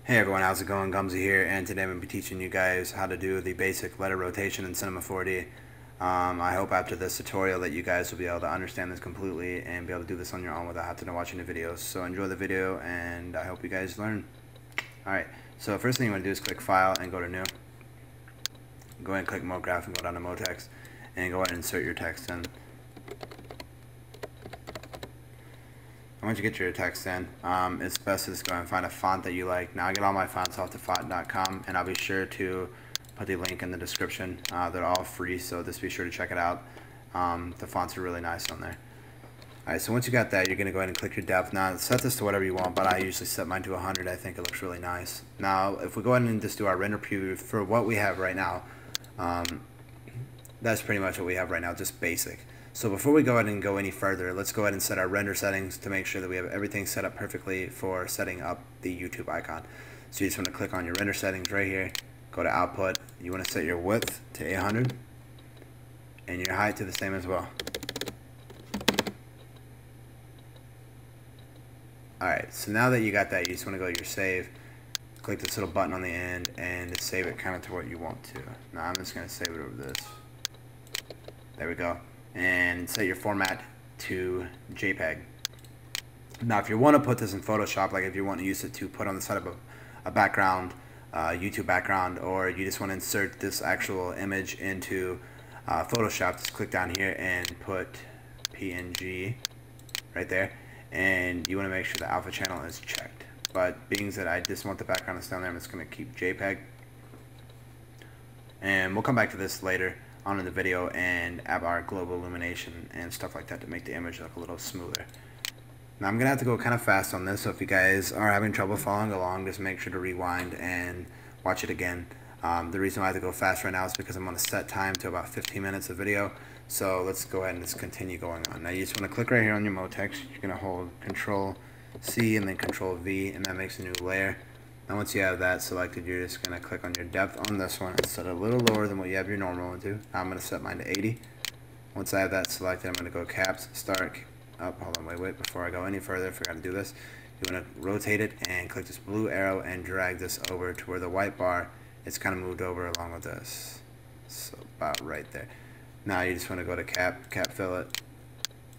Hey everyone, how's it going? Gumsy here, and today I'm going to be teaching you guys how to do the basic letter rotation in Cinema 4D. I hope after this tutorial that you guys will be able to understand this completely and be able to do this on your own without having to watch any videos. So enjoy the video, and I hope you guys learn. Alright, so first thing you want to do is click File and go to New. Go ahead and click MoGraph and go down to MoText, and go ahead and insert your text in. Once you get your text in, it's best to just go ahead and find a font that you like. Now I get all my fonts off font.com, and I'll be sure to put the link in the description. They're all free, so just be sure to check it out. The fonts are really nice on there. Alright, so once you got that, you're going to go ahead and click your depth. Now set this to whatever you want, but I usually set mine to 100. I think it looks really nice. Now if we go ahead and just do our render preview for what we have right now, that's pretty much what we have right now, just basic. So before we go ahead and go any further, let's go ahead and set our render settings to make sure that we have everything set up perfectly for setting up the YouTube icon. So you just want to click on your render settings right here, go to output, you want to set your width to 800 and your height to the same as well. Alright, so now that you got that, you just want to go to your save, click this little button on the end and just save it kind of to what you want to. Now I'm just going to save it over this. There we go. And set your format to JPEG. Now if you want to put this in Photoshop, like if you want to use it to put on the side of a background, YouTube background, or you just want to insert this actual image into Photoshop, just click down here and put PNG right there, and you want to make sure the alpha channel is checked. But being that I just want the background to stay on there, I'm just going to keep JPEG, and we'll come back to this later on in the video and add our global illumination and stuff like that to make the image look a little smoother. Now I'm gonna have to go kind of fast on this, so if you guys are having trouble following along, just make sure to rewind and watch it again. The reason why I have to go fast right now is because I'm on a set time to about 15 minutes of video. So let's go ahead and just continue going on. Now you just want to click right here on your MoText. You're gonna hold Control C and then Control V, and that makes a new layer. Now once you have that selected, you're just going to click on your depth on this one and set it a little lower than what you have your normal one to. Now I'm going to set mine to 80. Once I have that selected, I'm going to go caps, start, up, hold on, wait, before I go any further, I forgot to do this. You want to rotate it and click this blue arrow and drag this over to where the white bar is kind of moved over along with this. So about right there. Now you just want to go to cap fillet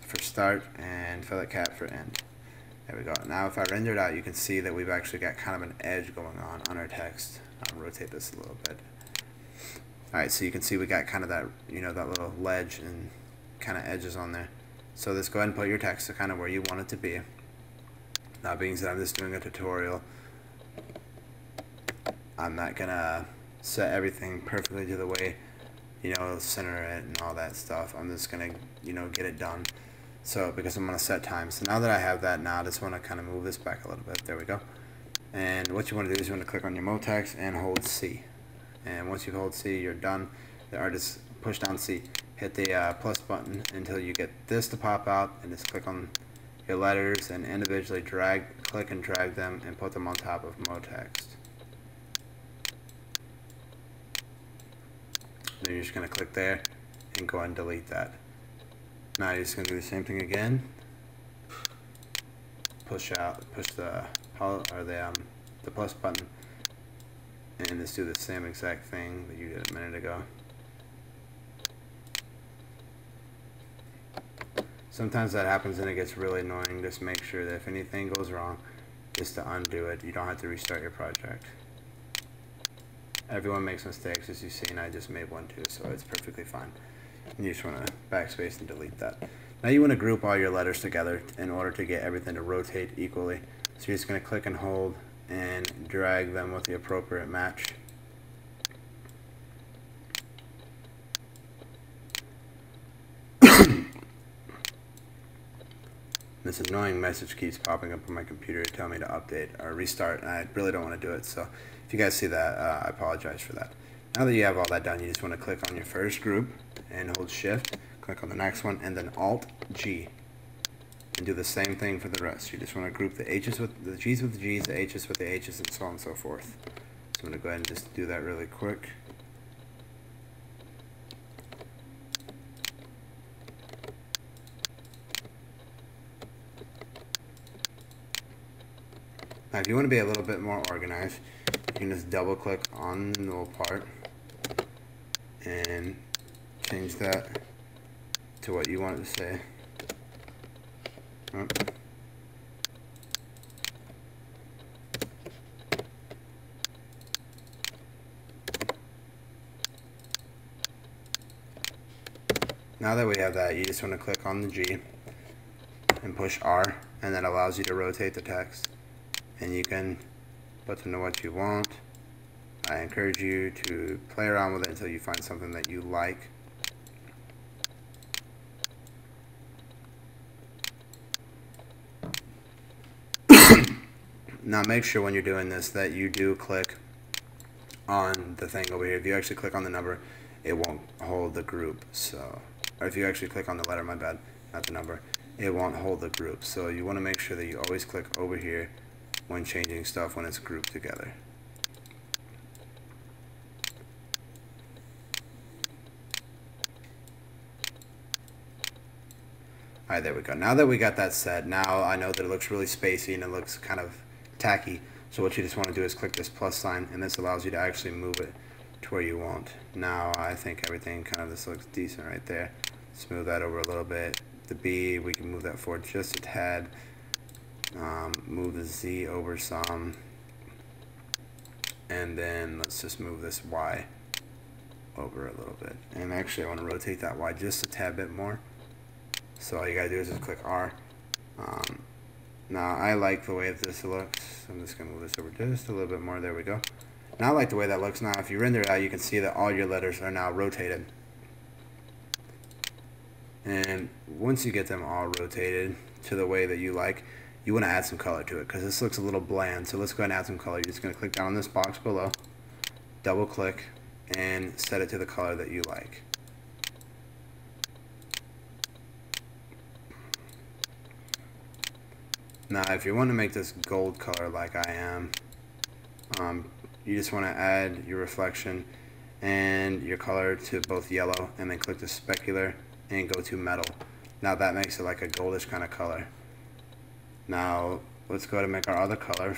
for start, and fillet cap for end. There we go. Now if I render it out, you can see that we've actually got kind of an edge going on our text. I'll rotate this a little bit. Alright, so you can see we got kind of that, that little ledge and kind of edges on there. So let's go ahead and put your text to kind of where you want it to be. Now being that I'm just doing a tutorial, I'm not going to set everything perfectly to the way, center it and all that stuff. I'm just going to, get it done. So because I'm on a set time. So now that I have that, now I just want to kind of move this back a little bit. There we go. And what you want to do is you want to click on your MoText and hold C. And once you hold C, you're done. Or just push down C. Hit the plus button until you get this to pop out, and just click on your letters and individually click and drag them and put them on top of MoText. Then you're just going to click there and go ahead and delete that. Now you're just going to do the same thing again. Push the plus button, and just do the same exact thing that you did a minute ago. Sometimes that happens and it gets really annoying. Just make sure that if anything goes wrong, just to undo it. You don't have to restart your project. Everyone makes mistakes, as you see, and I just made one too, so it's perfectly fine. And you just want to backspace and delete that. Now you want to group all your letters together in order to get everything to rotate equally. So you're just going to click and hold and drag them with the appropriate match. This annoying message keeps popping up on my computer to tell me to update or restart, and I really don't want to do it. So if you guys see that, I apologize for that. Now that you have all that done, you just want to click on your first group and hold Shift, click on the next one, and then Alt-G. And do the same thing for the rest. You just want to group the H's with the G's with the G's, the H's with the H's, and so on and so forth. So I'm going to go ahead and just do that really quick. Now if you want to be a little bit more organized, you can just double click on the null part and change that to what you want it to say. Oh. Now that we have that, you just want to click on the G and push R, and that allows you to rotate the text. And you can put to know what you want. I encourage you to play around with it until you find something that you like. Now make sure when you're doing this that you do click on the thing over here. If you actually click on the number, it won't hold the group. So, or if you actually click on the letter, my bad, not the number, it won't hold the group. So you want to make sure that you always click over here when changing stuff when it's grouped together. Alright, there we go. Now that we got that set, now I know that it looks really spacey and it looks kind of tacky. So what you just want to do is click this plus sign, and this allows you to actually move it to where you want. Now I think everything kind of, this looks decent right there. Smooth that over a little bit. The B, we can move that forward just a tad. Move the Z over some. And then let's just move this Y over a little bit. And actually I want to rotate that Y just a tad bit more. So all you gotta do is just click R. Now I like the way that this looks. I'm just gonna move this over just a little bit more. There we go. Now I like the way that looks. Now if you render it out, you can see that all your letters are now rotated. And once you get them all rotated to the way that you like, you want to add some color to it because this looks a little bland. So let's go ahead and add some color. You're just going to click down on this box below, double click, and set it to the color that you like. Now if you want to make this gold color like I am, you just want to add your reflection and your color to both yellow, and then click the specular and go to metal. Now that makes it like a goldish kind of color. Now let's go ahead and make our other color.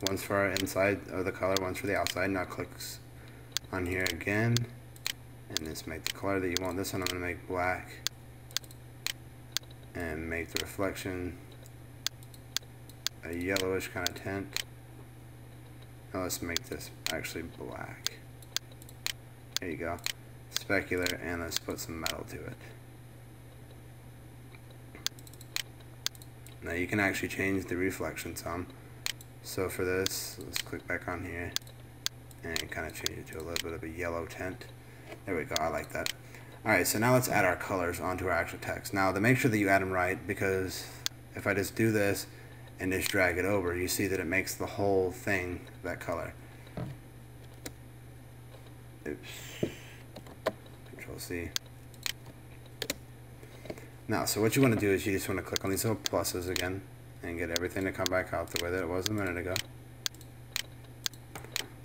One's for our inside of the color, one's for the outside. Now clicks on here again and just make the color that you want. This one I'm going to make black and make the reflection a yellowish kind of tint. Now let's make this actually black. There you go. Specular, and let's put some metal to it. Now you can actually change the reflection some. So for this, let's click back on here and kind of change it to a little bit of a yellow tint. There we go, I like that. Alright, so now let's add our colors onto our actual text. Now to make sure that you add them right, because if I just do this and just drag it over, you see that it makes the whole thing that color. Oops. Control C. Now, so what you want to do is you just want to click on these little pluses again and get everything to come back out the way that it was a minute ago.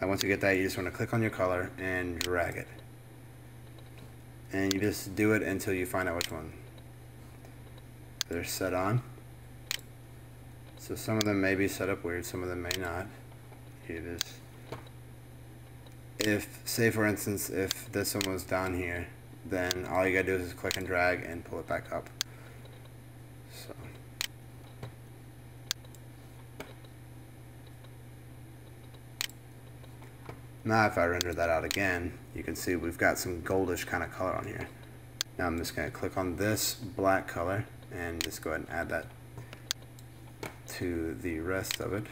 Now once you get that, you just want to click on your color and drag it. And you just do it until you find out which one they're set on. So some of them may be set up weird, some of them may not. You just, say for instance, if this one was down here, then all you gotta do is just click and drag and pull it back up. So now if I render that out again, you can see we've got some goldish kind of color on here. Now I'm just gonna click on this black color and just go ahead and add that to the rest of it.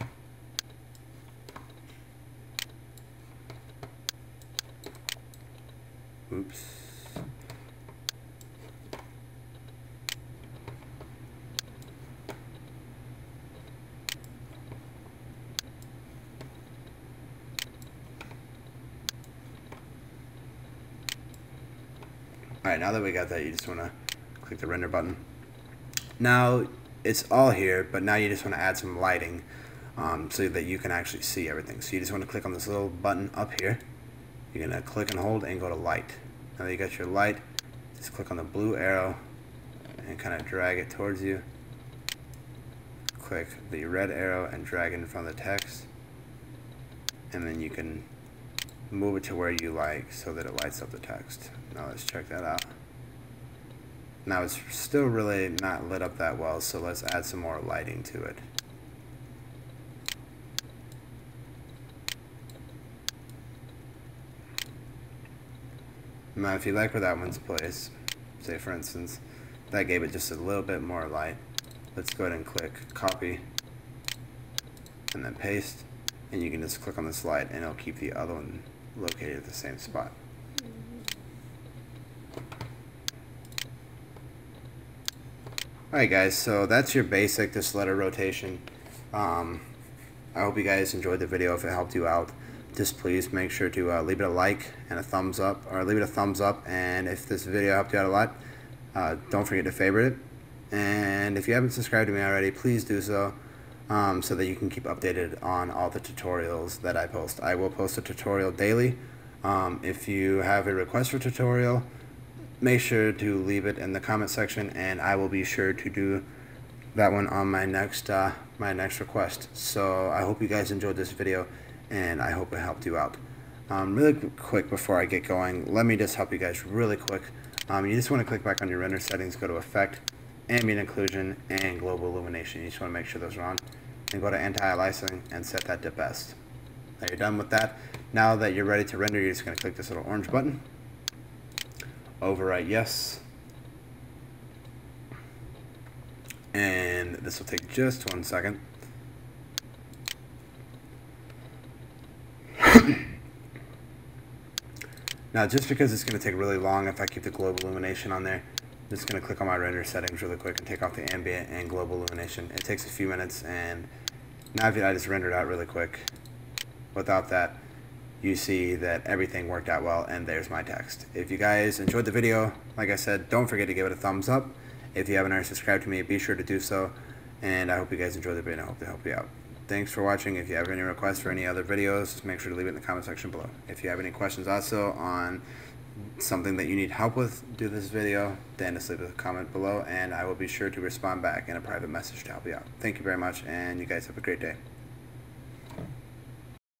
Oops. Alright, now that we got that, you just want to click the render button. Now it's all here, but now you just want to add some lighting so that you can actually see everything. So you just want to click on this little button up here. You're going to click and hold and go to light. Now that you got your light, just click on the blue arrow and kind of drag it towards you. click the red arrow and drag it in front of the text, and then you can move it to where you like so that it lights up the text. Now let's check that out. Now it's still really not lit up that well, so let's add some more lighting to it. Now if you like where that one's placed, say for instance, that gave it just a little bit more light, let's go ahead and click copy and then paste, and you can just click on this light and it'll keep the other one located at the same spot. Alright guys, so that's your basic this letter rotation. I hope you guys enjoyed the video. If it helped you out, just please make sure to leave it a like and a thumbs up, or leave it a thumbs up, and if this video helped you out a lot, don't forget to favorite it. And if you haven't subscribed to me already, please do so, so that you can keep updated on all the tutorials that I post. I will post a tutorial daily. If you have a request for a tutorial, make sure to leave it in the comment section, and I will be sure to do that one on my next request. So I hope you guys enjoyed this video, and I hope it helped you out. Really quick before I get going, let me just help you guys really quick. You just want to click back on your render settings, go to Effect, Ambient Occlusion, and Global Illumination. You just want to make sure those are on. Then go to Anti-Aliasing and set that to Best. Now you're done with that. Now that you're ready to render, you're just going to click this little orange button. Overwrite yes, and this will take just 1 second. Now just because it's going to take really long if I keep the global illumination on there, I'm just going to click on my render settings really quick and take off the ambient and global illumination. It takes a few minutes, and now I just rendered out really quick. Without that, you see that everything worked out well, and there's my text. If you guys enjoyed the video, like I said, don't forget to give it a thumbs up. If you haven't already subscribed to me, be sure to do so, and I hope you guys enjoyed the video. I hope to help you out. Thanks for watching. If you have any requests for any other videos, make sure to leave it in the comment section below. If you have any questions also on something that you need help with do this video, then just leave a comment below, and I will be sure to respond back in a private message to help you out. Thank you very much, and you guys have a great day.